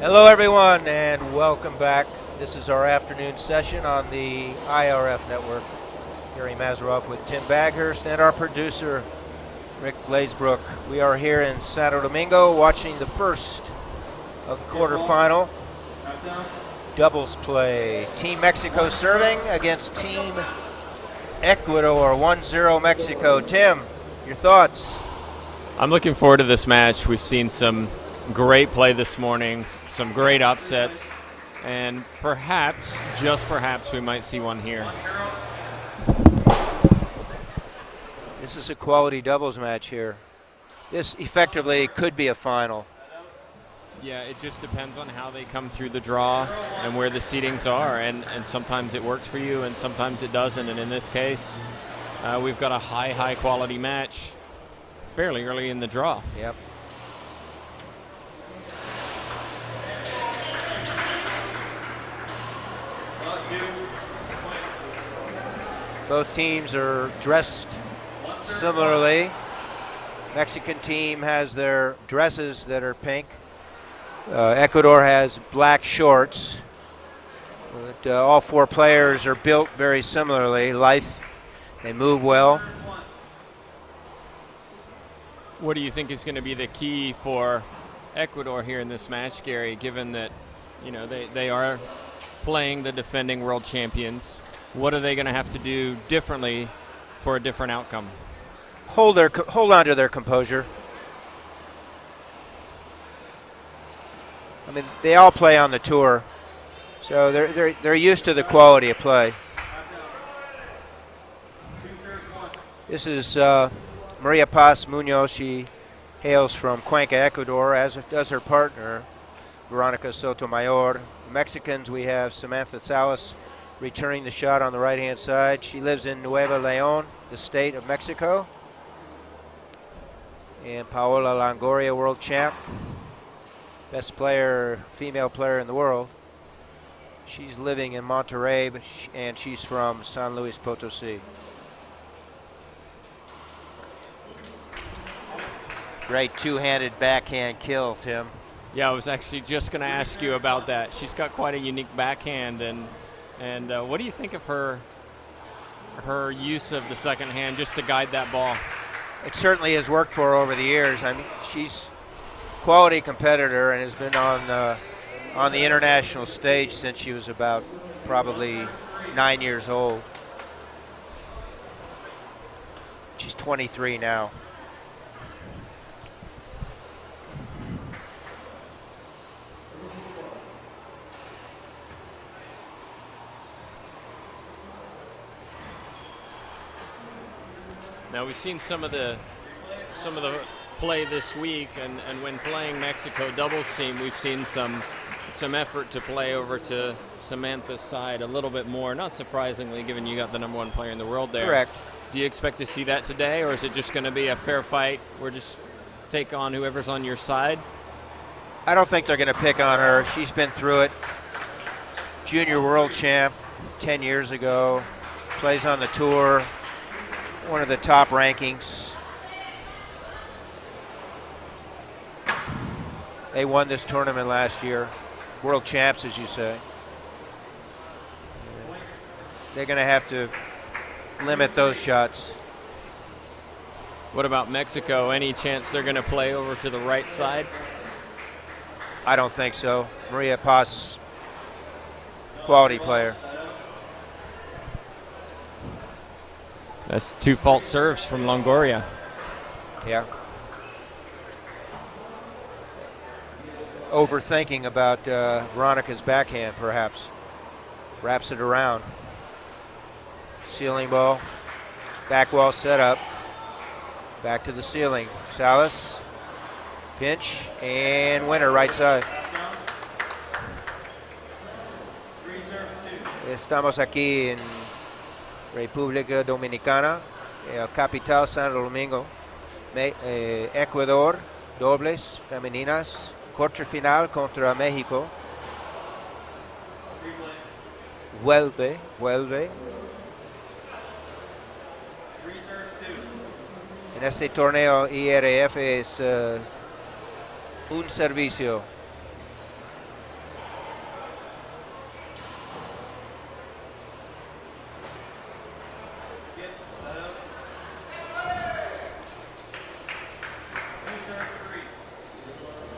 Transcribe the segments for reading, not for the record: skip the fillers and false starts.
Hello everyone and welcome back. This is our afternoon session on the IRF network. Gary Mazarov with Tim Baghurst and our producer Rick Glazebrook. We are here in Santo Domingo watching the first of the quarterfinal doubles play. Team Mexico serving against Team Ecuador, 1-0 Mexico. Tim, your thoughts? I'm looking forward to this match. We've seen some great play this morning, some great upsets, and perhaps, just perhaps, we might see one here. This is a quality doubles match here. This effectively could be a final. Yeah, it just depends on how they come through the draw and where the seedings are, and sometimes it works for you and sometimes it doesn't, and in this case, we've got a high quality match fairly early in the draw. Yep. Both teams are dressed similarly. Mexican team has their dresses that are pink. Ecuador has black shorts. But, all four players are built very similarly. Lithe, they move well. What do you think is going to be the key for Ecuador here in this match, Gary, given that, you know, they are playing the defending world champions? What are they going to have to do differently for a different outcome? Hold on to their composure. I mean, they all play on the tour, so they're used to the quality of play. This is Maria Paz Munoz. She hails from Cuenca, Ecuador, as does her partner, Veronica Sotomayor. Mexicans, we have Samantha Salas returning the shot on the right-hand side. She lives in Nuevo León, the state of Mexico. And Paola Longoria, world champ, best player, female player in the world. She's living in Monterrey, and she's from San Luis Potosí. Great two-handed backhand kill, Tim. Yeah, I was actually just going to ask you about that. She's got quite a unique backhand, and what do you think of her use of the second hand just to guide that ball? It certainly has worked for her over the years. I mean, she's a quality competitor and has been on the international stage since she was about probably 9 years old. She's 23 now. Now we've seen some of the play this week, and when playing Mexico doubles team, we've seen some effort to play over to Samantha's side a little bit more. Not surprisingly, given you got the #1 player in the world there. Correct. Do you expect to see that today, or is it just going to be a fair fight? We're just take on whoever's on your side. I don't think they're going to pick on her. She's been through it. Junior world champ 10 years ago. Plays on the tour. One of the top rankings. They won this tournament last year. World champs, as you say. They're going to have to limit those shots. What about Mexico? Any chance they're going to play over to the right side? I don't think so. Maria Paz, quality player. That's 2 false serves from Longoria. Yeah. Overthinking about Veronica's backhand, perhaps. Wraps it around. Ceiling ball. Back wall set up. Back to the ceiling. Salas. Pinch. And winner, right side. Estamos aquí en República Dominicana, capital Santo Domingo, Ecuador, dobles femeninas, quarterfinal contra México. Vuelve. En este torneo IRF es un servicio.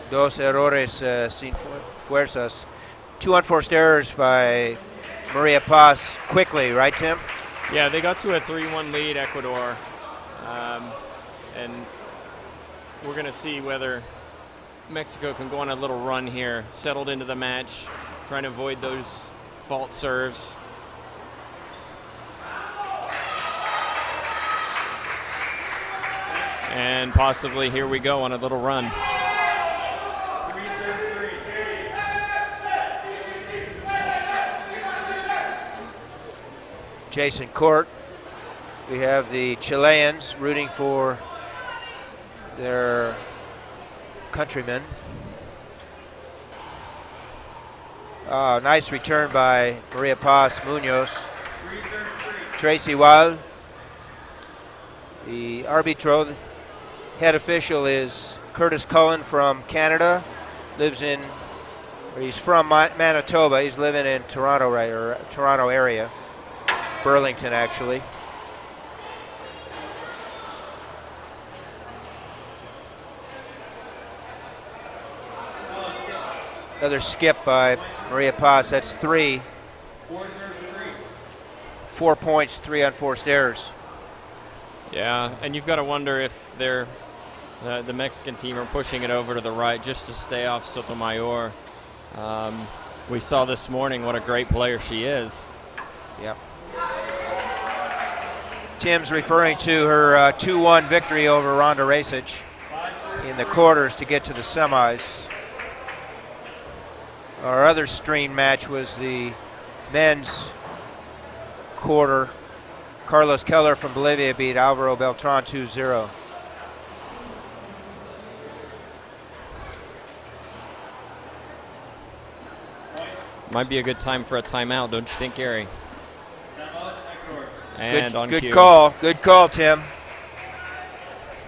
Dos errores sin fuerzas. 2 unforced errors by Maria Paz quickly, right, Tim? Yeah, they got to a 3-1 lead, Ecuador. And we're going to see whether Mexico can go on a little run here, settled into the match, trying to avoid those fault serves. And possibly here we go on a little run. Jason Court. We have the Chileans rooting for their countrymen. Nice return by Maria Paz Munoz. Tracy Wild. The arbitro, the head official, is Curtis Cullen from Canada. He's from Manitoba. He's living in Toronto, right, or Toronto area. Burlington, actually. Another skip by Maria Paz. That's 3. 4 points, 3 unforced errors. Yeah, and you've got to wonder if they're the Mexican team are pushing it over to the right just to stay off Sotomayor. We saw this morning what a great player she is. Yep. Tim's referring to her 2-1 victory over Ronda Racich in the quarters to get to the semis. Our other stream match was the men's quarter. Carlos Keller from Bolivia beat Alvaro Beltran 2-0. Might be a good time for a timeout, don't you think, Gary? And on good cue. Good call, Tim.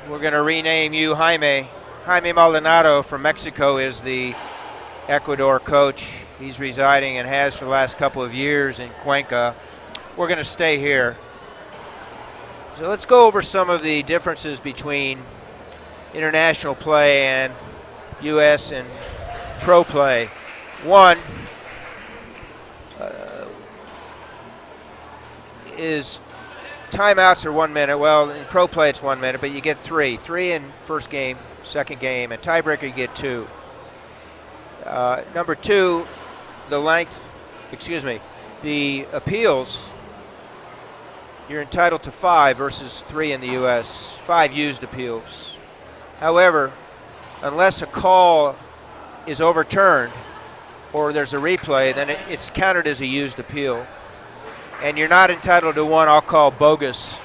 We're going to rename you Jaime. Jaime Maldonado from Mexico is the Ecuador coach. He's residing and has for the last couple of years in Cuenca. We're going to stay here. So let's go over some of the differences between international play and U.S. and pro play. One is timeouts are 1 minute. Well, in pro play it's 1 minute, but you get 3. 3 in first game, second game, and tiebreaker you get 2. Number 2, the appeals, you're entitled to 5 versus 3 in the U.S., 5 used appeals. However, unless a call is overturned or there's a replay, then it's counted as a used appeal. And you're not entitled to one I'll call bogus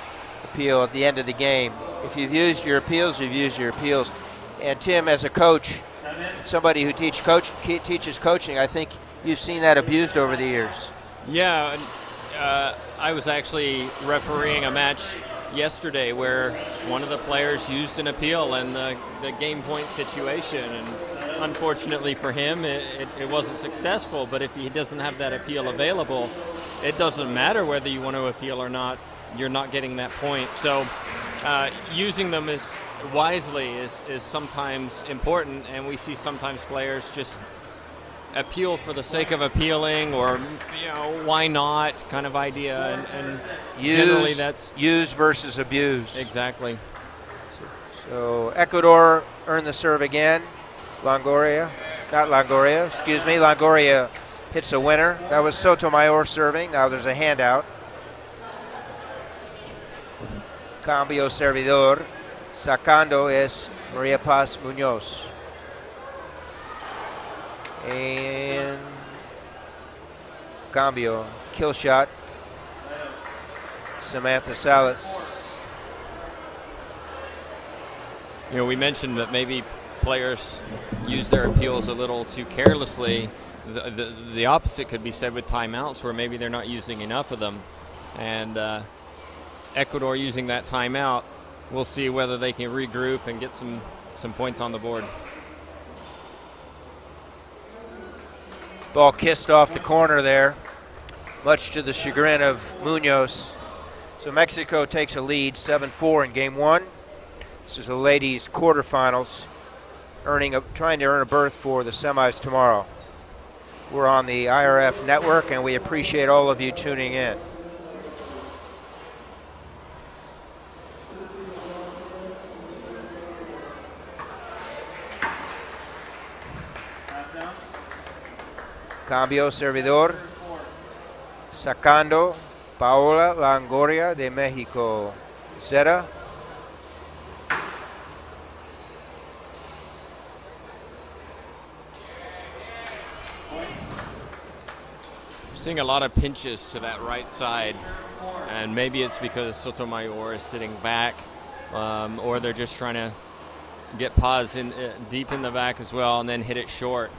appeal at the end of the game. If you've used your appeals, you've used your appeals. And Tim, as a coach, somebody who teaches coaching, I think you've seen that abused over the years. Yeah, I was actually refereeing a match yesterday where one of the players used an appeal in the game point situation, and unfortunately for him, it wasn't successful. But if he doesn't have that appeal available, it doesn't matter whether you want to appeal or not. You're not getting that point. So using them wisely is sometimes important, and we see sometimes players just appeal for the sake of appealing, or why not kind of idea, and generally that's use versus abuse. Exactly. So Ecuador earned the serve again. Longoria hits a winner. That was Sotomayor serving. Now there's a handout. Cambio servidor. Sacando es Maria Paz Munoz. And cambio, kill shot, Samantha Salas. We mentioned that maybe players use their appeals a little too carelessly. The opposite could be said with timeouts, where maybe they're not using enough of them. And Ecuador using that timeout, we'll see whether they can regroup and get some points on the board. Ball kissed off the corner there, much to the chagrin of Munoz. So Mexico takes a lead 7-4 in game 1. This is the ladies' quarterfinals. trying to earn a berth for the semis tomorrow. We're on the IRF network, and we appreciate all of you tuning in. Cambio servidor. Sacando Paola Longoria de Mexico. Zeta. Seeing a lot of pinches to that right side, and maybe it's because Sotomayor is sitting back, or they're just trying to get pause in deep in the back as well and then hit it short.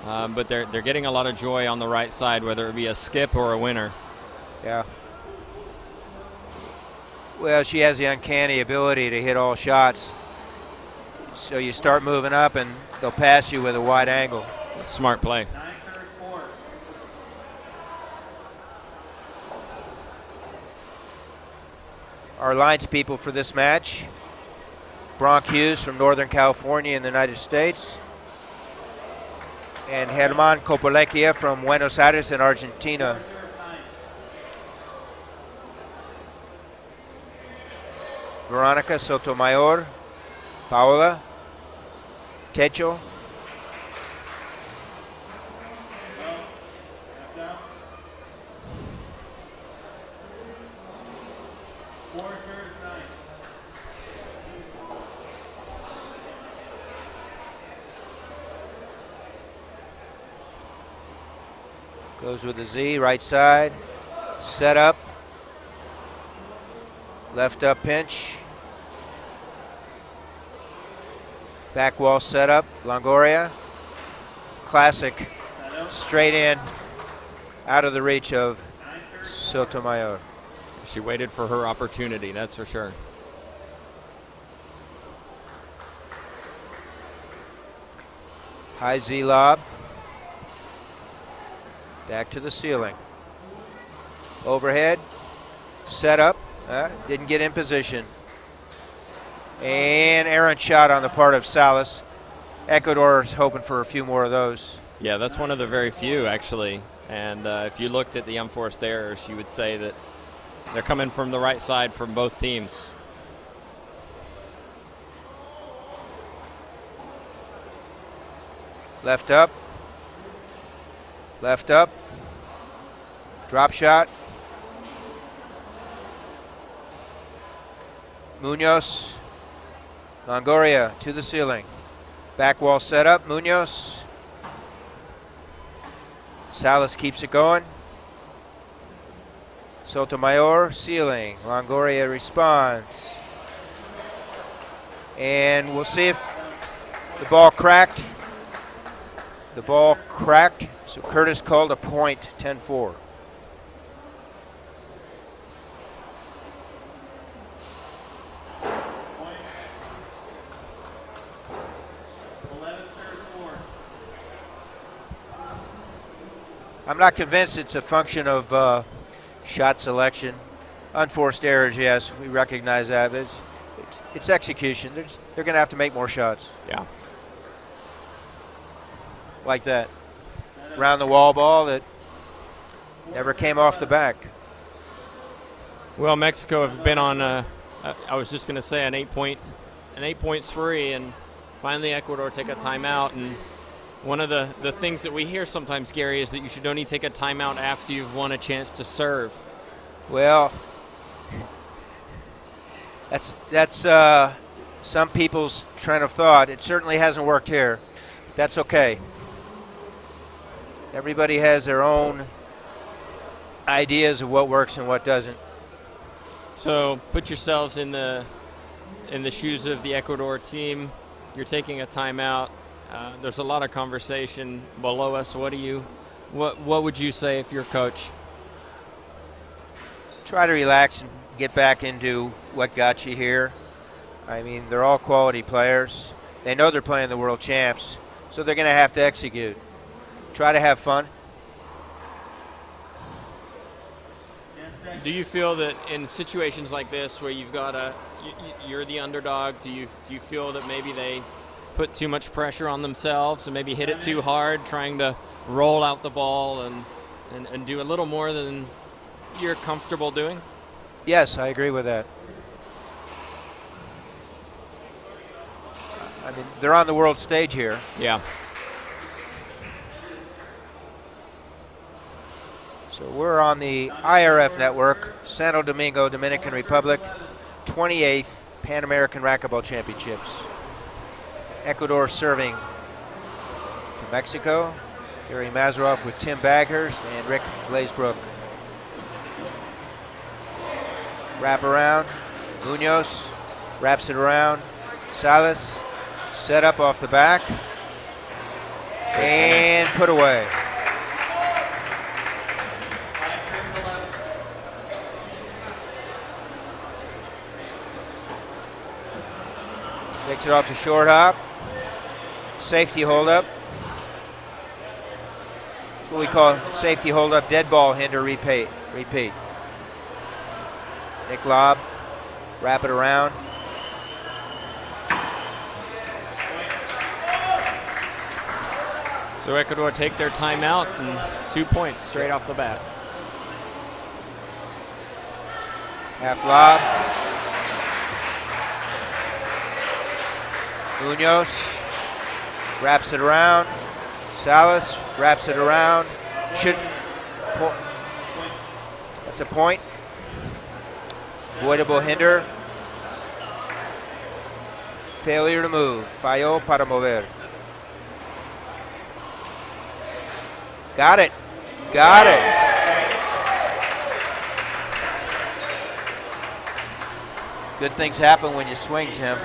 But they're getting a lot of joy on the right side, whether it be a skip or a winner. Yeah. Well, she has the uncanny ability to hit all shots. So you start moving up and they'll pass you with a wide angle. Smart play. Our lines people for this match: Bronk Hughes from Northern California in the United States, and Germán Copolecchia from Buenos Aires in Argentina. Veronica Sotomayor, Paola, Techo, goes with the Z, right side, set up, left up pinch, back wall set up, Longoria, classic, straight in, out of the reach of Sotomayor. She waited for her opportunity, that's for sure. High Z lob. Back to the ceiling. Overhead. Set up. Didn't get in position. And errant shot on the part of Salas. Ecuador is hoping for a few more of those. Yeah, that's one of the very few, actually. And if you looked at the unforced errors, you would say that they're coming from the right side from both teams. Left up. Left up. Drop shot. Munoz. Longoria to the ceiling. Back wall set up. Munoz. Salas keeps it going. Sotomayor, ceiling. Longoria responds. And we'll see if the ball cracked. The ball cracked, so Curtis called a point, 10-4. I'm not convinced it's a function of shot selection. Unforced errors, yes, we recognize that. But it's execution. They're going to have to make more shots. Yeah. Like that. Round the wall ball that never came off the back. Well, Mexico have been on, I was just going to say, an 8-point spree, and finally Ecuador take a timeout. And one of the things that we hear sometimes, Gary, is that you should only take a timeout after you've won a chance to serve. Well, that's some people's train of thought. It certainly hasn't worked here. That's okay. Everybody has their own ideas of what works and what doesn't. So put yourselves in the shoes of the Ecuador team. You're taking a timeout. There's a lot of conversation below us. What would you say if you're coach? Try to relax and get back into what got you here. I mean, they're all quality players. They know they're playing the world champs, so they're going to have to execute. Try to have fun. Do you feel that in situations like this where you've got you're the underdog, do you feel that maybe put too much pressure on themselves and maybe hit it too hard, trying to roll out the ball and do a little more than you're comfortable doing? Yes, I agree with that. I mean, they're on the world stage here. Yeah. So we're on the IRF network, Santo Domingo, Dominican Republic, 28th Pan American Racquetball Championships. Ecuador serving to Mexico. Gary Mazarov with Tim Baghurst and Rick Glazebrook. Wrap around, Munoz wraps it around, Salas, set up off the back, and put away. Takes it off the short hop, safety hold up. That's what we call safety hold up, dead ball hinder repeat. Nick lob, wrap it around. So Ecuador take their timeout and 2 points straight off the bat. Half lob. Munoz wraps it around. Salas wraps it around. That's a point. Avoidable hinder. Failure to move. Falló para mover. Got it. Got it. Good things happen when you swing, Tim.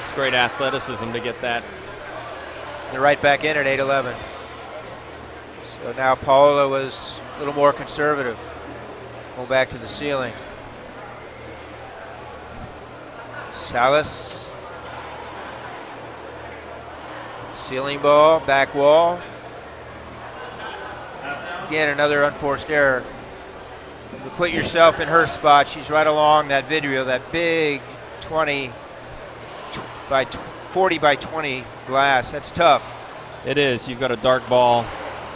It's great athleticism to get that. They're right back in at 8-11. So now Paola was a little more conservative. Going back to the ceiling. Salas. Ceiling ball, back wall. Again, another unforced error. You put yourself in her spot. She's right along that video, that big 40 by 20 glass. That's tough. It is. You've got a dark ball.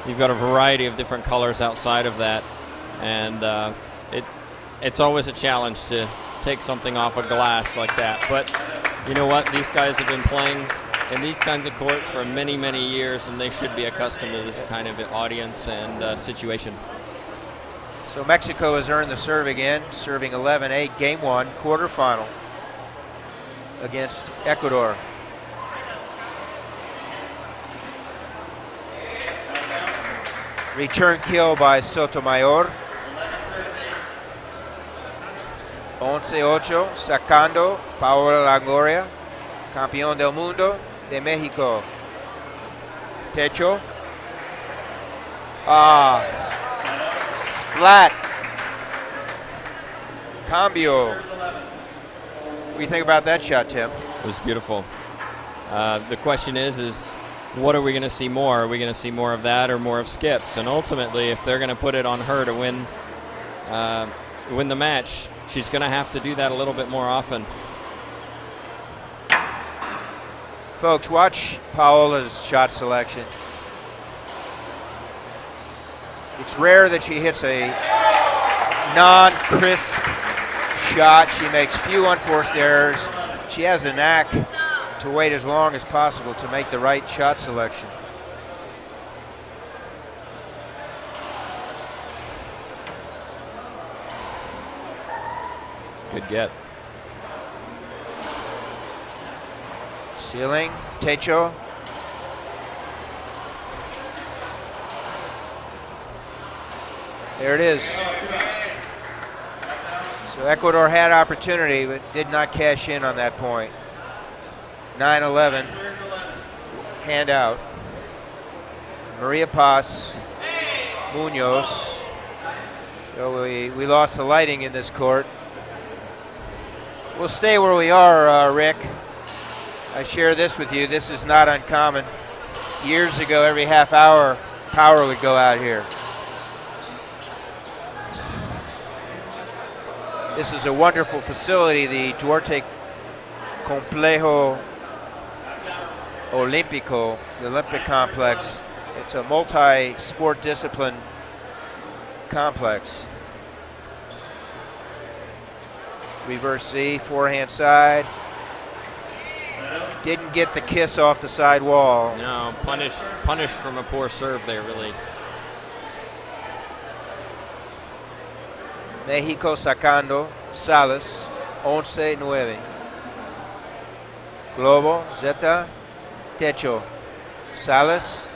You've got a variety of different colors outside of that, and it's always a challenge to take something off a glass like that. But you know what? These guys have been playing in these kinds of courts for many, many years, and they should be accustomed to this kind of audience and situation. So Mexico has earned the serve again, serving 11-8, game one, quarterfinal against Ecuador. Return kill by Sotomayor. 11-8, sacando Paola Longoria, campeón del mundo de México. Techo. Splat. Cambio. What do you think about that shot, Tim? It was beautiful. The question is what are we going to see more? Are we going to see more of that or more of skips? And ultimately, if they're going to put it on her to win the match, she's going to have to do that a little bit more often. Folks, watch Paola's shot selection. It's rare that she hits a non-crisp shot. She makes few unforced errors. She has a knack to wait as long as possible to make the right shot selection. Good get. Ceiling, Techo. There it is. So Ecuador had opportunity, but did not cash in on that point. 9-11, hand out. Maria Paz, Munoz. So we lost the lighting in this court. We'll stay where we are, Rick. I share this with you. This is not uncommon. Years ago, every half hour, power would go out here. This is a wonderful facility, the Duarte Complejo Olímpico, the Olympic complex. It's a multi-sport discipline complex. Reverse Z, forehand side. Didn't get the kiss off the side wall. No, punished from a poor serve there, really. Mexico sacando, Salas, 11-9. Globo, Zeta, Techo, Salas,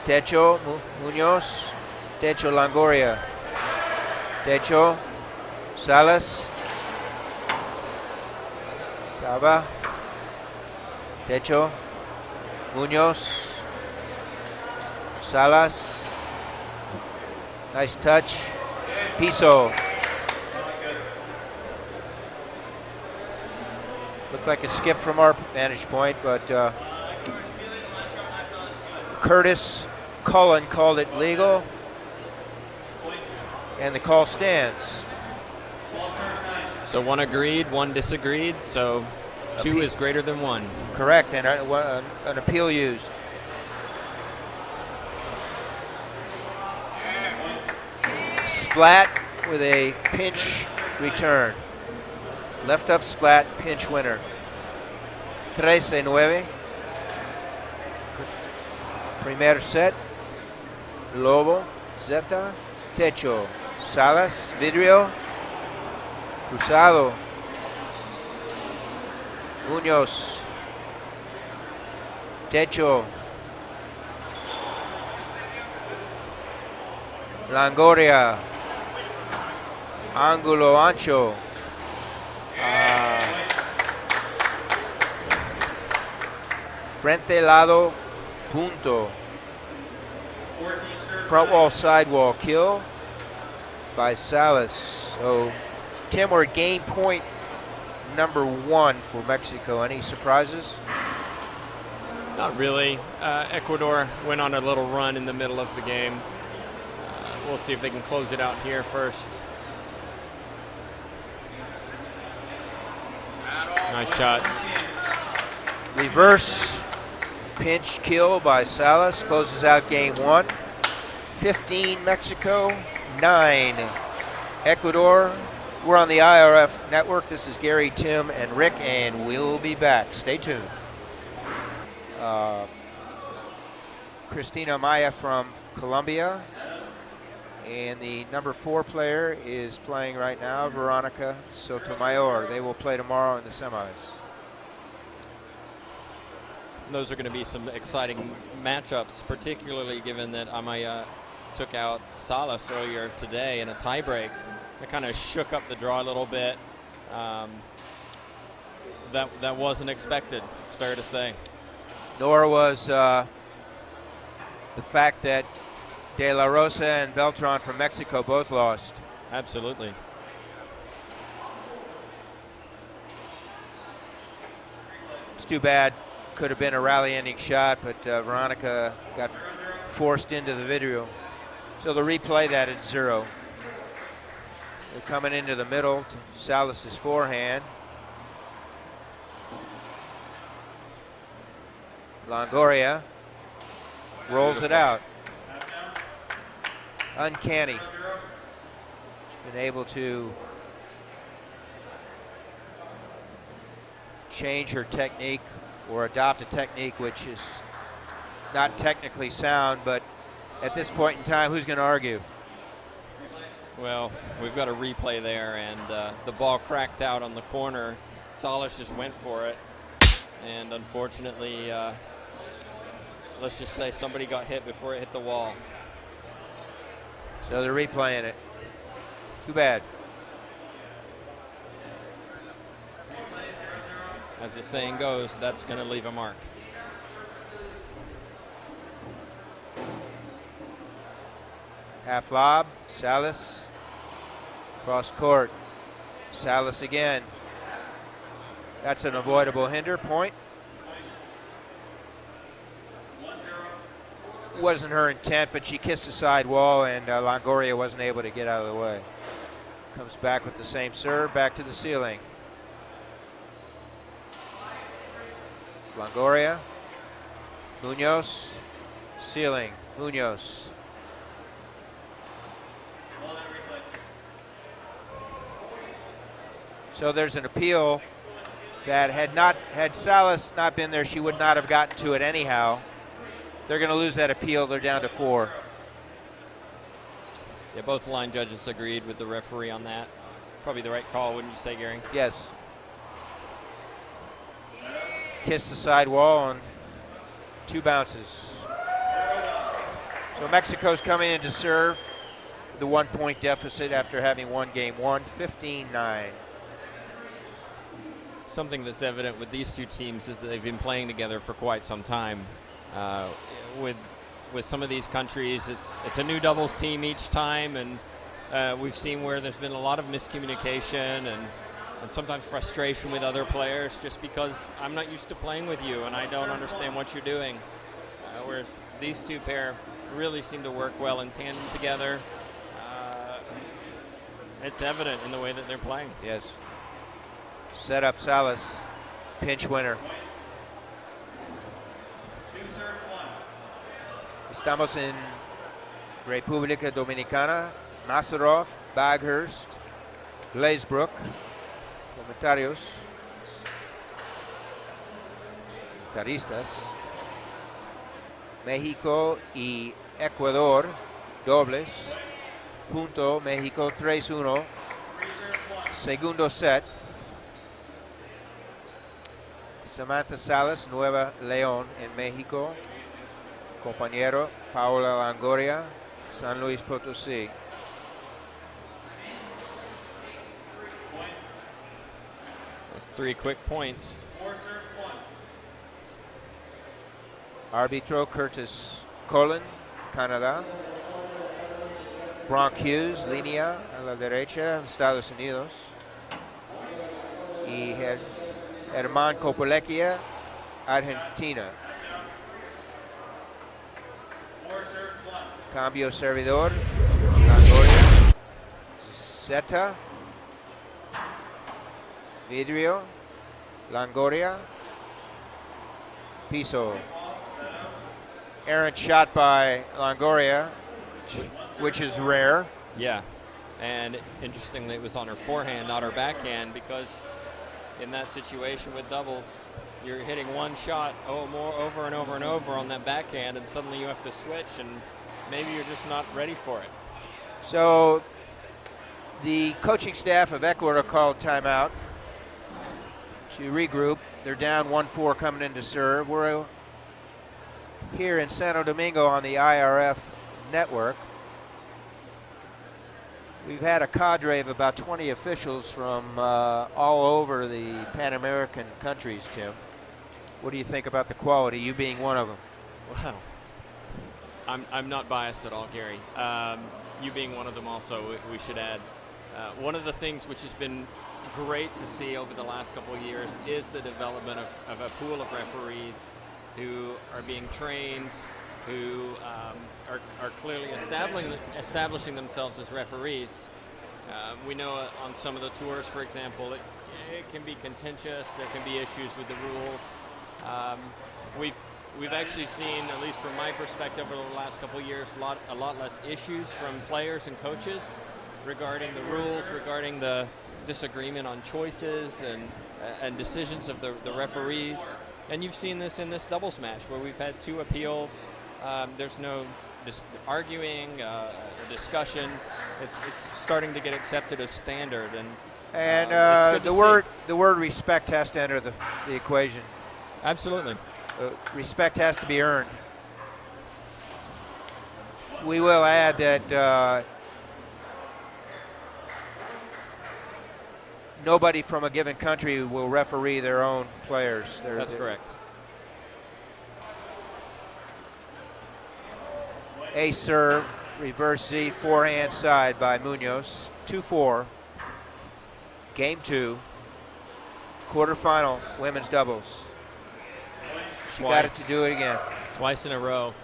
Techo, Muñoz, Techo, Longoria, Techo, Salas, Saba, Techo, Muñoz, Salas, nice touch, Piso. Looked like a skip from our vantage point, but Curtis Cullen called it legal, and the call stands. So one agreed, one disagreed, so two is greater than one. Correct, and an appeal used. Splat with a pinch return. Left up splat, pinch winner. 13-9. Primer set. Lobo, Zeta, Techo, Salas, Vidrio, Cruzado, Muñoz, Techo, Longoria, ángulo ancho. Frente lado, punto. Front wall, side wall, kill by Salas. So, Tim, we're at game point number 1 for Mexico. Any surprises? Not really. Ecuador went on a little run in the middle of the game. We'll see if they can close it out here first. Nice shot. Reverse pinch kill by Salas closes out game 1. 15 Mexico, 9 Ecuador. We're on the IRF network. This is Gary, Tim, and Rick, and we'll be back. Stay tuned. Cristina Maya from Colombia, and the number 4 player is playing right now, Veronica Sotomayor. They will play tomorrow in the semis. Those are going to be some exciting matchups, particularly given that Amaya took out Salas earlier today in a tiebreak. That kind of shook up the draw a little bit. That wasn't expected, it's fair to say. Nor was the fact that De La Rosa and Beltran from Mexico both lost. Absolutely. It's too bad. Could have been a rally-ending shot, but Veronica got forced into the video. So they'll replay that at 0. They're coming into the middle to Salas's forehand. Longoria rolls it out. Uncanny. She's been able to change her technique or adopt a technique which is not technically sound, but at this point in time, who's going to argue? Well, we've got a replay there, and the ball cracked out on the corner. Salas just went for it, and unfortunately, let's just say somebody got hit before it hit the wall. So they're replaying it. Too bad. As the saying goes, that's going to leave a mark. Half lob, Salas. Cross court, Salas again. That's an avoidable hinder, point. Wasn't her intent, but she kissed the side wall, and Longoria wasn't able to get out of the way. Comes back with the same serve, back to the ceiling. Longoria. Munoz. Sealing. Munoz. So there's an appeal that had Salas not been there, she would not have gotten to it anyhow. They're going to lose that appeal. They're down to 4. Yeah, both line judges agreed with the referee on that. Probably the right call, wouldn't you say, Gary? Yes. Kissed the side wall on 2 bounces. So Mexico's coming in to serve the 1-point deficit after having won game 1, 15-9. Something that's evident with these two teams is that they've been playing together for quite some time. With some of these countries, it's a new doubles team each time, and we've seen where there's been a lot of miscommunication and sometimes frustration with other players just because I'm not used to playing with you and I don't understand what you're doing. Whereas these two pair really seem to work well in tandem together. It's evident in the way that they're playing. Yes. Set up Salas, pinch winner. Estamos en República Dominicana. Nazarov, Baghurst, Glazebrook. Comentarios. Caristas. México y Ecuador, dobles. Punto, México 3-1. Segundo set. Samantha Salas, Nueva León en México. Compañero Paola Longoria, San Luis Potosí. That's 3 quick points. Arbitro Curtis Cullen, Canadá. Bronk Hughes, línea a la derecha, Estados Unidos. Y Herman Copolecchia, Argentina. Cambio servidor. Longoria. Zeta. Vidrio. Longoria. Piso. Errant shot by Longoria, which is rare. Yeah, and interestingly, it was on her forehand, not her backhand, because in that situation with doubles, you're hitting one shot more over and over and over on that backhand, and suddenly you have to switch, and maybe you're just not ready for it. So the coaching staff of Ecuador called timeout to regroup. They're down 1-4 coming in to serve. We're here in Santo Domingo on the IRF network. We've had a cadre of about 20 officials from all over the Pan American countries, Tim. What do you think about the quality, you being one of them? Well, I'm not biased at all, Gary. You being one of them also, we should add. One of the things which has been great to see over the last couple of years is the development of a pool of referees who are being trained, who are clearly establishing themselves as referees. We know on some of the tours, for example, it can be contentious. There can be issues with the rules. We've actually seen, at least from my perspective, over the last couple of years, a lot less issues from players and coaches regarding the rules, regarding the disagreement on choices and decisions of the referees. And you've seen this in this doubles match where we've had 2 appeals. There's no arguing, discussion. It's starting to get accepted as standard, and the word respect has to enter the equation. Absolutely. Respect has to be earned. We will add that nobody from a given country will referee their own players. That's correct. A serve, reverse Z, forehand side by Munoz. 2-4. Game 2. Quarterfinal women's doubles. She got it to do it again. Twice in a row.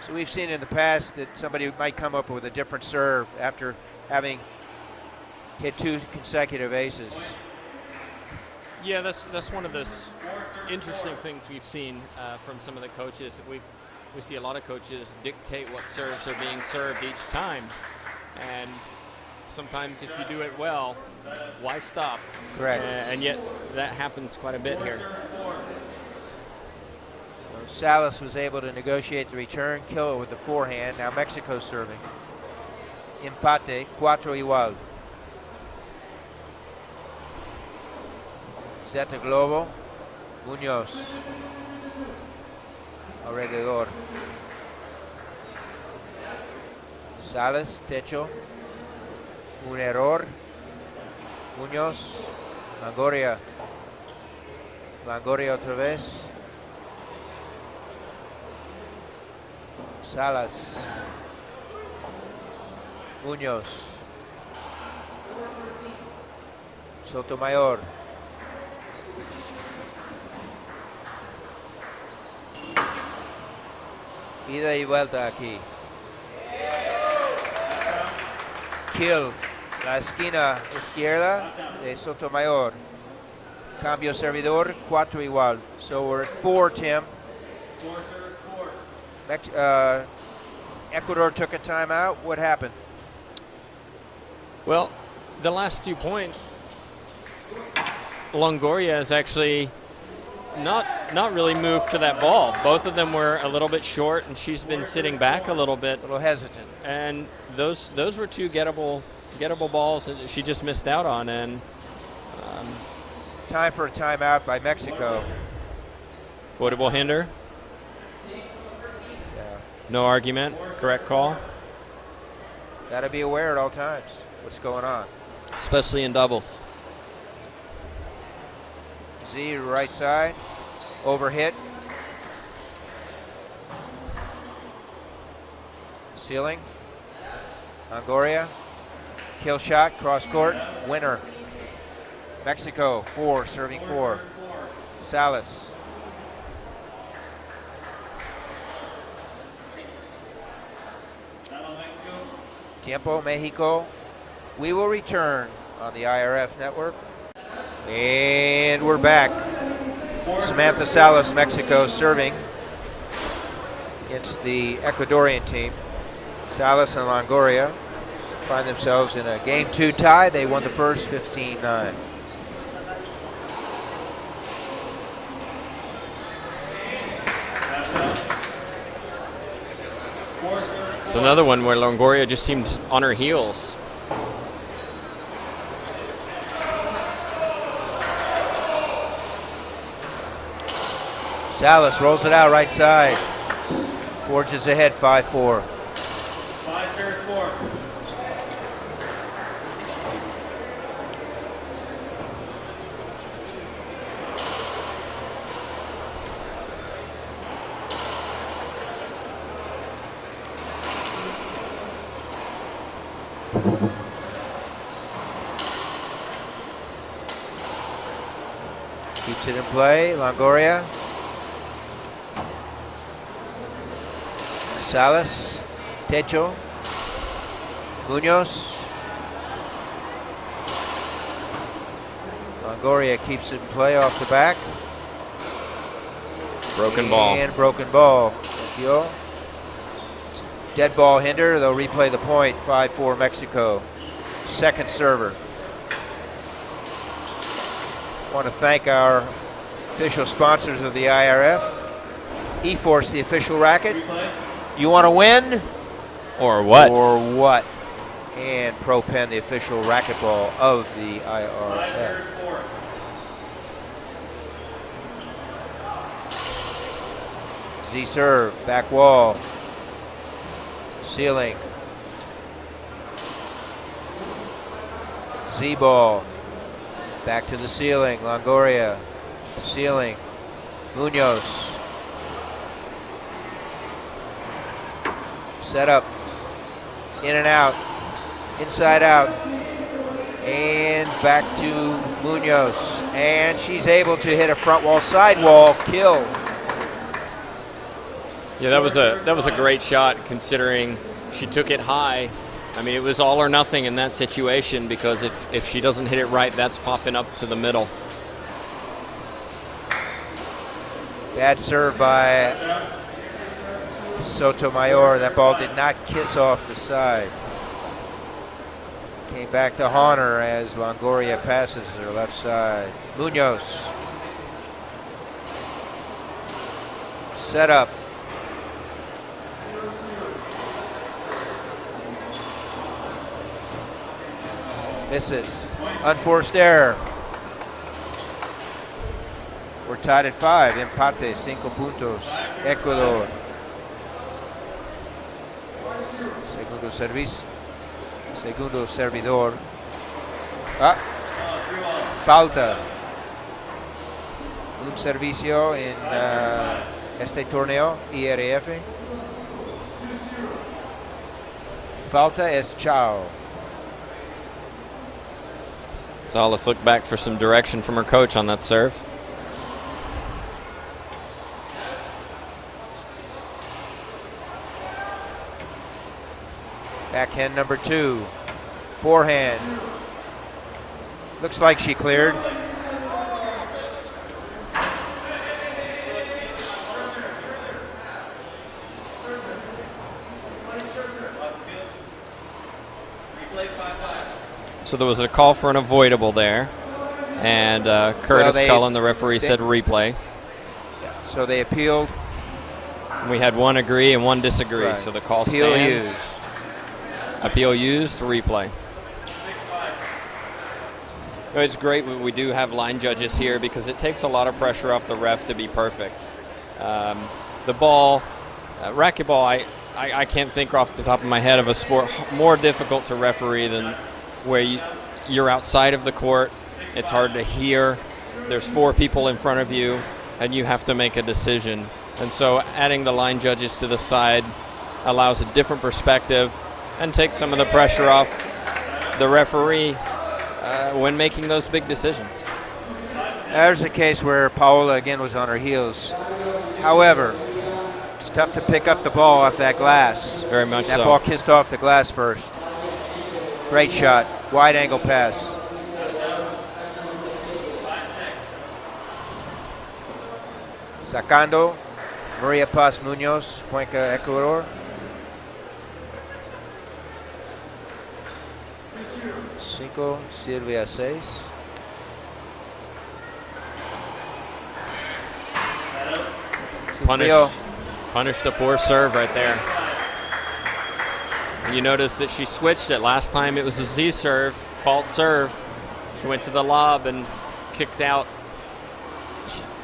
So we've seen in the past that somebody might come up with a different serve after having hit 2 consecutive aces. Yeah, that's one of the interesting things we've seen from some of the coaches. We see a lot of coaches dictate what serves are being served each time, and sometimes if you do it well, why stop? Correct. And yet that happens quite a bit here. Salas was able to negotiate the return, kill it with the forehand. Now Mexico's serving. Empate, 4 igual. Zeta Globo, Muñoz. Alrededor. Salas, Techo. Un error. Muñoz. Longoria. Longoria otra vez. Salas. Muñoz. Sotomayor. Ida y vuelta aquí. Kill. La esquina izquierda de Sotomayor. Cambio servidor, 4 igual. So we're at 4, Tim. Ecuador took a timeout. What happened? Well, the last 2 points, Longoria is actually not really moved to that ball. Both of them were a little bit short, and she's been sitting back a little bit. A little hesitant. And those were 2 gettable balls that she just missed out on. And time for a timeout by Mexico. avoidable hinder. Yeah. No argument. Correct call. Got to be aware at all times what's going on. Especially in doubles. Z right side, overhit. Ceiling. Longoria. Kill shot, cross court, winner. Mexico, 4, serving 4. Salas. Tiempo, Mexico. We will return on the IRF network. And we're back. Samantha Salas, Mexico, serving against the Ecuadorian team. Salas and Longoria find themselves in a game 2 tie. They won the first 15-9. It's another one where Longoria just seemed on her heels. Salas rolls it out right side. Forges ahead, 5-4. 5-4. Keeps it in play, Longoria. Salas, Techo, Muñoz. Longoria keeps it in play off the back. Broken ball. And broken ball. Thank you. Dead ball hinder. They'll replay the point. 5-4 Mexico. Second server. Want to thank our official sponsors of the IRF. eForce, the official racket. You want to win? Or what? Or what? And Pro Pen, the official racquetball of the IRF. Z serve, back wall. Ceiling. Z ball. Back to the ceiling. Longoria. Ceiling. Muñoz. Set up. In and out. Inside out. And back to Muñoz. And she's able to hit a front wall, side wall, kill. Yeah, that was a great shot considering she took it high. I mean, it was all or nothing in that situation because if she doesn't hit it right, that's popping up to the middle. Bad serve by Sotomayor. That ball did not kiss off the side. Came back to haunt her as Longoria passes her left side. Munoz. Set up. Misses. Unforced error. We're tied at 5. Empate, 5 puntos. Ecuador. Segundo service. Segundo servidor. Falta. Un servicio en este torneo IRF. Falta es chao. So let's look back for some direction from her coach on that serve. Backhand number 2. Forehand. Looks like she cleared. So there was a call for an avoidable there. And Curtis Cullen, the referee, said replay. So they appealed. We had one agree and one disagree. Right. So the call Appeal stands. used. Appeal used, replay. It's great when we do have line judges here because it takes a lot of pressure off the ref to be perfect. The ball, racquetball, I can't think off the top of my head of a sport more difficult to referee than where you're outside of the court. It's hard to hear. There's 4 people in front of you, and you have to make a decision. And so adding the line judges to the side allows a different perspective and takes some of the pressure off the referee when making those big decisions. There's a case where Paola again was on her heels. However, it's tough to pick up the ball off that glass. Very much so. That ball kissed off the glass first. Great shot, wide angle pass. Sacando, Maria Paz Munoz, Cuenca, Ecuador. 5, Silvia 6. Punish the poor serve right there. And you notice that she switched it. Last time it was a Z serve, fault serve. She went to the lob and kicked out.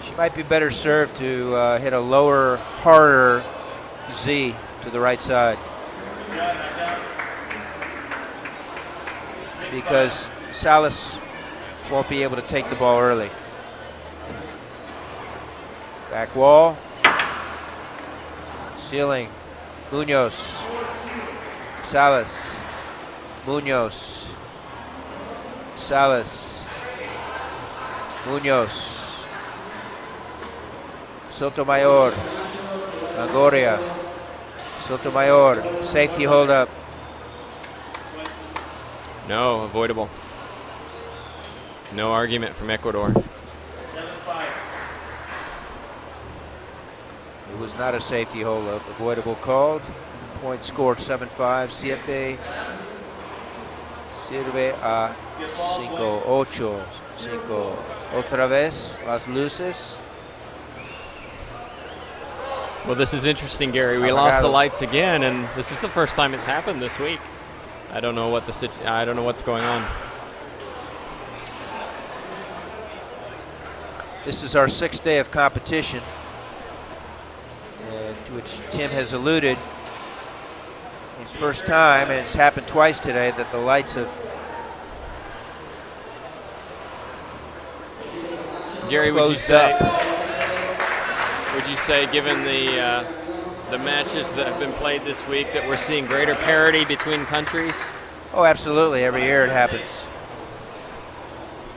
She might be better served to hit a lower, harder Z to the right side. Because Salas won't be able to take the ball early. Back wall. Ceiling. Munoz. Salas. Munoz. Salas. Munoz. Sotomayor. Longoria. Sotomayor. Safety hold up. No, avoidable. No argument from Ecuador. It was not a safety hold up. Avoidable called. Point scored 7-5. 7 sirve a 5, 8, 5. Otra vez, las luces. Well, this is interesting, Gary. We lost the lights again, and this is the first time it's happened this week. I don't know what's going on. This is our 6th day of competition, and to which Tim has alluded. It's first time, and it's happened twice today, that the lights have. Gary, would you say, given the matches that have been played this week, that we're seeing greater parity between countries? Oh, absolutely. Every year it happens.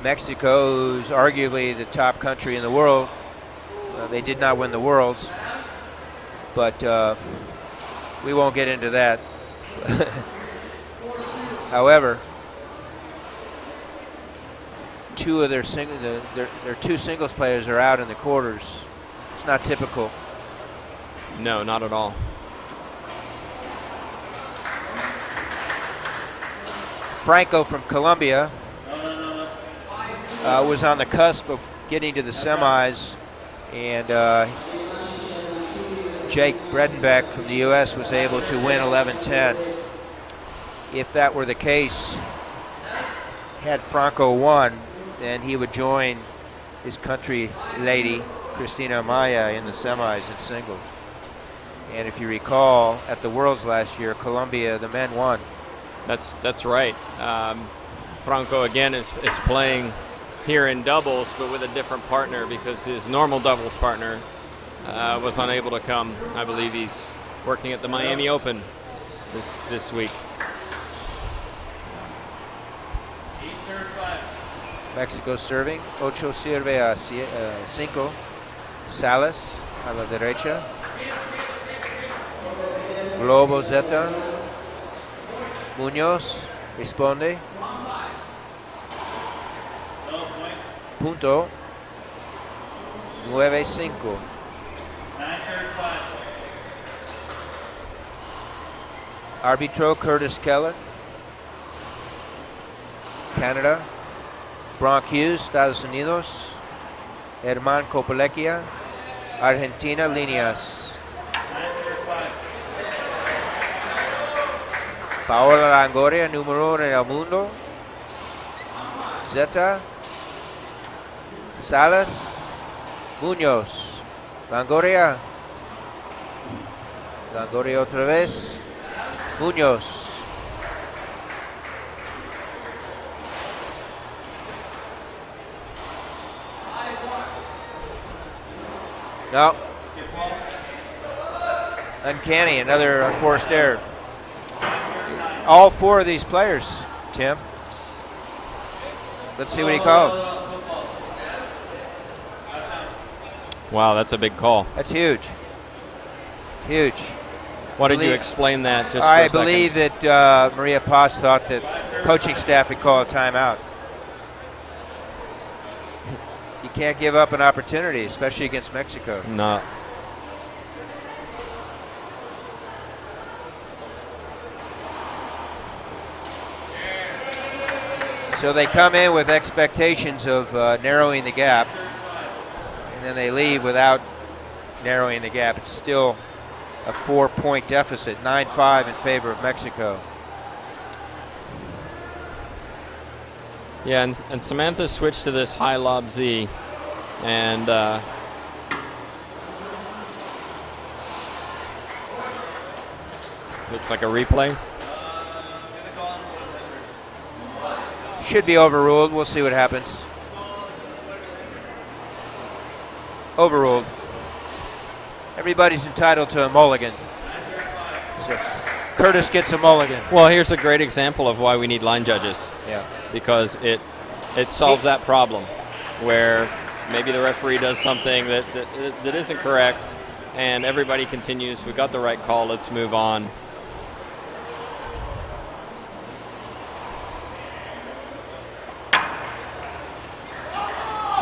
Mexico, who's arguably the top country in the world, they did not win the Worlds, but we won't get into that. However, their 2 singles players are out in the quarters. It's not typical. No, not at all. Franco from Colombia was on the cusp of getting to the semis, and Jake Bredenbeck from the U.S. was able to win 11-10. If that were the case, had Franco won, then he would join his country lady, Cristina Amaya, in the semis in singles. And if you recall, at the Worlds last year, Colombia, the men won. That's right. Franco again is playing here in doubles, but with a different partner because his normal doubles partner was unable to come. I believe he's working at the Miami Open this week. Mexico serving. Ocho sirve a 5. Salas a la derecha. Globo Zeta. Muñoz responde. Punto. 9-5. Arbitro Curtis Keller. Canada. Bronk Hughes, Estados Unidos. Herman Copelequia. Argentina, Líneas. Paola Longoria, número 1 en el mundo. Zeta. Salas. Muñoz. Longoria. Longoria otra vez. Muñoz. No. Uncanny, another forced error. All 4 of these players, Tim. Let's see what he called. Wow, that's a big call. That's huge. Huge. Why did you explain that just for a I second? believe that Maria Paz thought that coaching staff had called a timeout. You can't give up an opportunity, especially against Mexico. No. So they come in with expectations of narrowing the gap, and then they leave without narrowing the gap. It's still a 4-point deficit, 9-5 in favor of Mexico. Yeah, and Samantha switched to this high lob Z, and looks like a replay. Should be overruled. We'll see what happens. Overruled. Everybody's entitled to a mulligan. So Curtis gets a mulligan. Well, here's a great example of why we need line judges. Yeah. Because it solves that problem where maybe the referee does something that isn't correct and everybody continues, we got the right call, let's move on.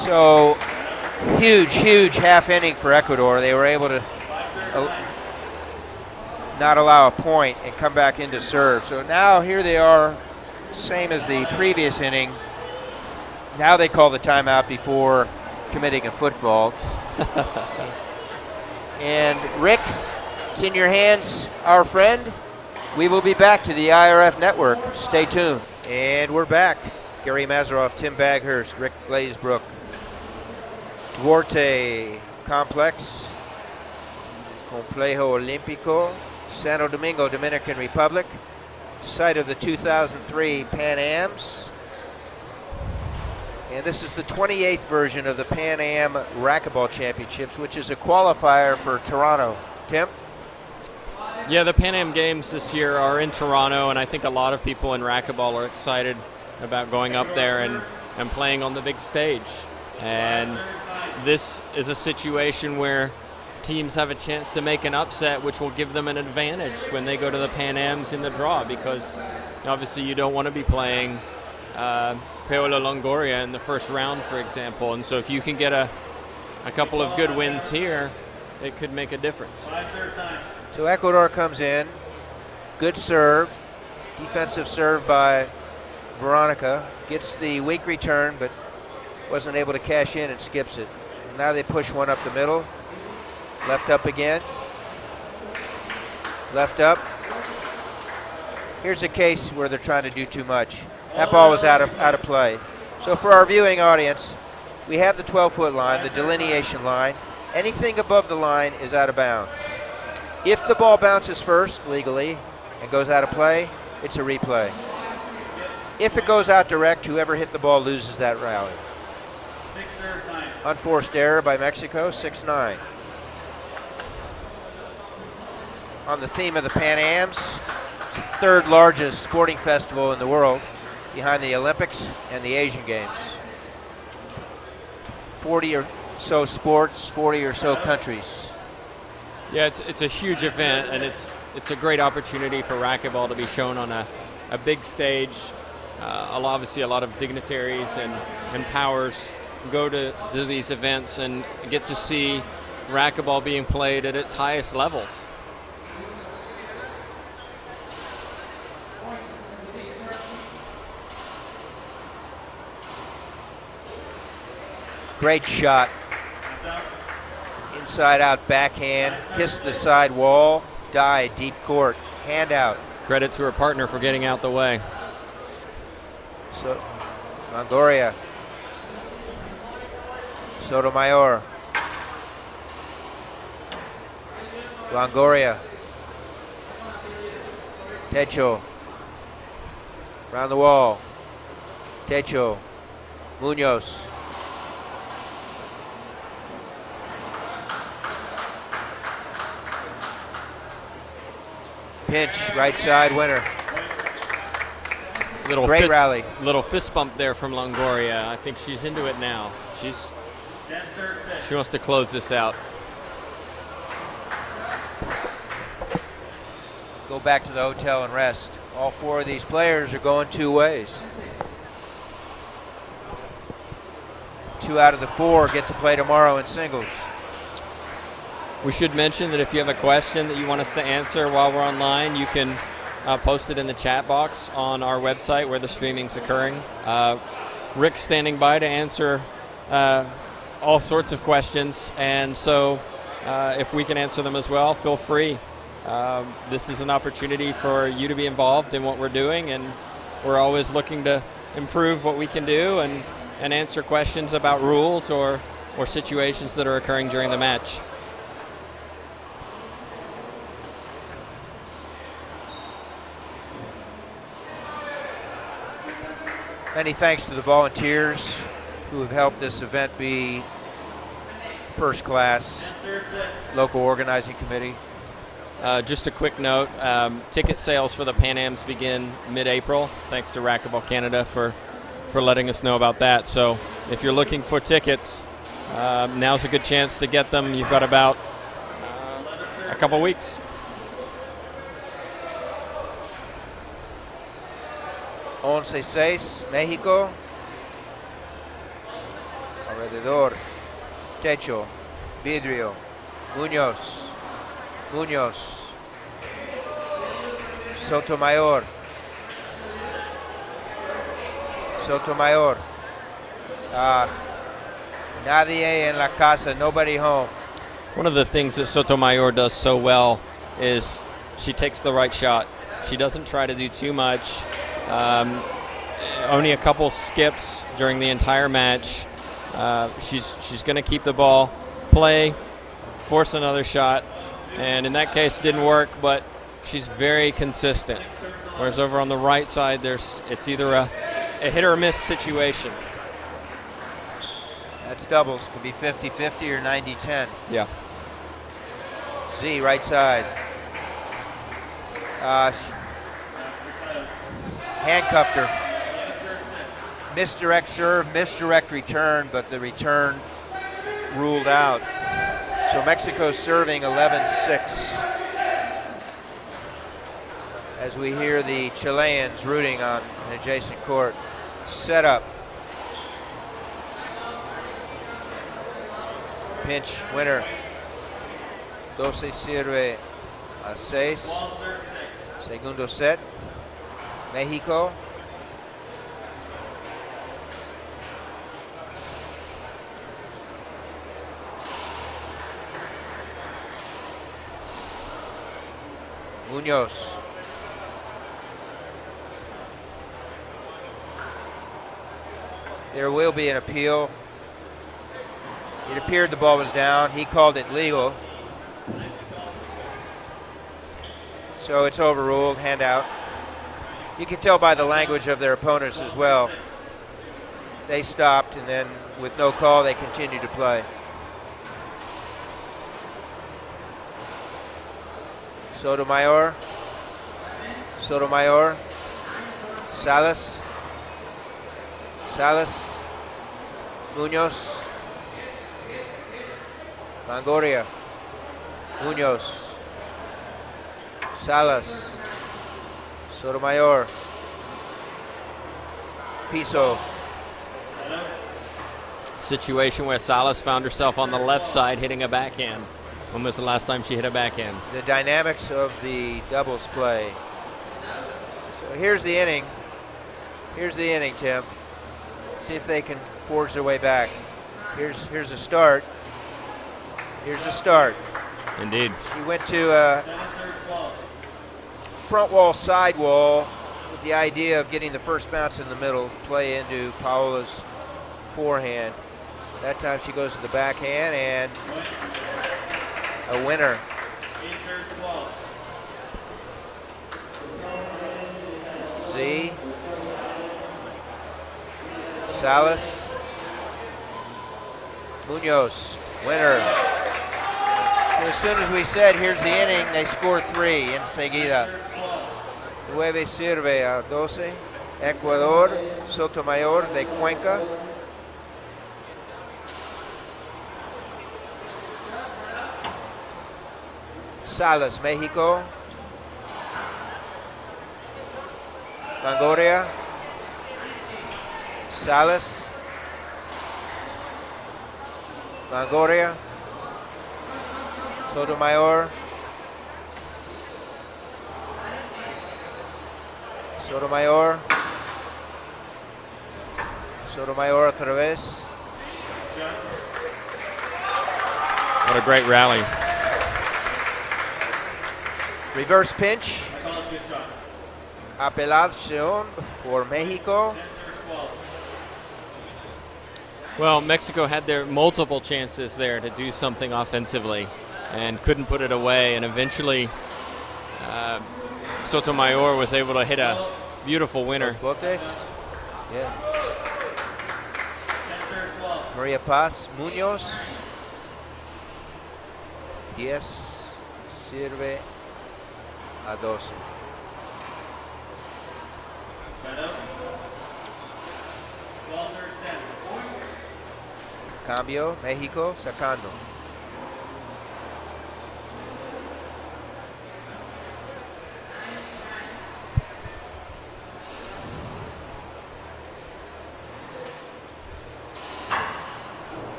So huge half inning for Ecuador. They were able to not allow a point and come back into serve. So now here they are, same as the previous inning. Now they call the timeout before committing a foot fault. And Rick, it's in your hands, our friend. We will be back to the IRF network. Stay tuned. And we're back. Gary Mazeroff, Tim Baghurst, Rick Glazebrook. Duarte Complex, Complejo Olímpico, Santo Domingo, Dominican Republic, site of the 2003 Pan Ams. And this is the 28th version of the Pan Am Racquetball Championships, which is a qualifier for Toronto. Tim? Yeah, the Pan Am Games this year are in Toronto, and I think a lot of people in racquetball are excited about going up there and playing on the big stage. And this is a situation where teams have a chance to make an upset, which will give them an advantage when they go to the Pan Ams in the draw, because obviously you don't want to be playing Paola Longoria in the first round, for example. And so if you can get a a couple of good wins here, it could make a difference. 5 serve time. So Ecuador comes in, good serve, defensive serve by Veronica, gets the weak return, but wasn't able to cash in and skips it. Now they push one up the middle, left up again, left up. Here's a case where they're trying to do too much. That ball was out of play. So for our viewing audience, we have the 12-foot line, the delineation line. Anything above the line is out of bounds. If the ball bounces first legally and goes out of play, it's a replay. If it goes out direct, whoever hit the ball loses that rally. 6 serve time. Unforced error by Mexico, 6-9. On the theme of the Pan Ams, it's the third largest sporting festival in the world, behind the Olympics and the Asian Games. 40 or so sports, 40 or so countries. Yeah, it's a huge event, and it's a great opportunity for racquetball to be shown on a big stage. Obviously, a lot of dignitaries and powers go to these events and get to see racquetball being played at its highest levels. Great shot. Inside out backhand, kiss the side wall, die, deep court, hand out. Credit to her partner for getting out the way. So, Longoria. Sotomayor. Longoria. Techo. Round the wall. Techo. Munoz. Pinch, right side winner. Great rally. Little fist bump there from Longoria. I think she's into it now. 10 serve 6. She wants to close this out. Go back to the hotel and rest. All 4 of these players are going 2 ways. 2 out of the 4 get to play tomorrow in singles. We should mention that if you have a question that you want us to answer while we're online, you can post it in the chat box on our website where the streaming's occurring. Rick's standing by to answer all sorts of questions, and so if we can answer them as well, feel free. This is an opportunity for you to be involved in what we're doing, and we're always looking to improve what we can do and answer questions about rules or situations that are occurring during the match. Many thanks to the volunteers who have helped this event be first class. 10 serve 6. Local organizing committee. Just a quick note, ticket sales for the Pan Ams begin mid-April. Thanks to Racquetball Canada for letting us know about that. So if you're looking for tickets, now's a good chance to get them. You've got about a couple weeks. Once 6, Mexico. Alrededor. Techo. Vidrio. Munoz. Munoz. Sotomayor. Sotomayor. Nadie en la casa, nobody home. One of the things that Sotomayor does so well is she takes the right shot. She doesn't try to do too much. Only a couple skips during the entire match. She's going to keep the ball, play, force another shot, and in that case didn't work, but she's very consistent. Whereas over on the right side, it's either a hit or miss situation. That's doubles. Could be 50-50 or 90-10. Yeah. Z, right side. Handcuffed her. Misdirect serve, misdirect return, but the return ruled out. So Mexico's serving 11-6. As we hear the Chileans rooting on an adjacent court. Set up. Pinch winner. 12 sirve a 6. Wall serve 6. Segundo set. Mexico. Munoz. There will be an appeal. It appeared the ball was down. He called it legal. So it's overruled, hand out. You can tell by the language of their opponents as well. They stopped, and then with no call, they continued to play. Sotomayor. Sotomayor. Salas. Salas. Munoz. Longoria. Munoz. Salas. Sotomayor. Piso. Situation where Salas found herself on the left side hitting a backhand. When was the last time she hit a backhand? The dynamics of the doubles play. So here's the inning. Here's the inning, Tim. See if they can forge their way back. Here's a start. Here's the start. Indeed. She went to front wall, side wall with the idea of getting the first bounce in the middle, play into Paola's forehand. That time she goes to the backhand and a winner. Z. Salas. Munoz, winner. As soon as we said, here's the inning, they score 3 enseguida. 9 sirve a 12. Ecuador, Sotomayor de Cuenca. Salas, Mexico. Longoria. Salas. Longoria. Sotomayor. Sotomayor. Sotomayor otra vez. What a great rally. Reverse pinch. Apelación por México. Well, Mexico had their multiple chances there to do something offensively and couldn't put it away. And eventually, Sotomayor was able to hit a beautiful winner. Los botes. Yeah. Maria Paz Munoz. 10 sirve a 12. Cambio, México sacando.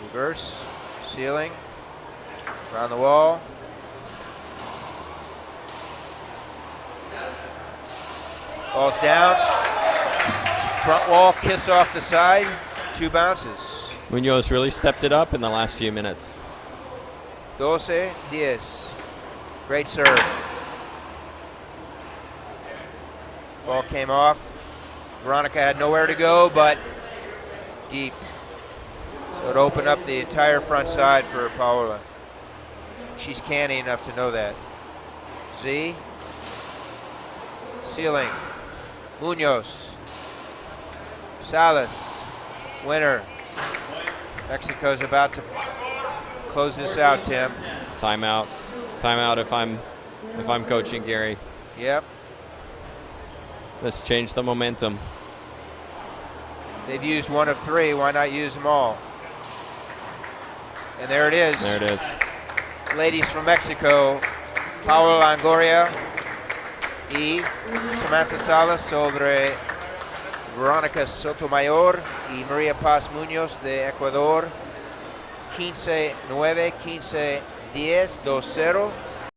Reverse, ceiling, around the wall. Ball's down. Front wall, kiss off the side, 2 bounces. Munoz really stepped it up in the last few minutes. 12-10. Great serve. Ball came off. Veronica had nowhere to go but deep. So it opened up the entire front side for Paola. She's canny enough to know that. Z. Ceiling. Munoz. Salas. Winner. Mexico's about to close this out, Tim. Timeout. Timeout if I'm coaching, Gary. Yep. Let's change the momentum. They've used 1 of 3. Why not use them all? And there it is. There it is. Ladies from Mexico, Paola Longoria y Samantha Salas sobre Veronica Sotomayor y María Paz Muñoz de Ecuador. 15-9, 15-10, 2-0.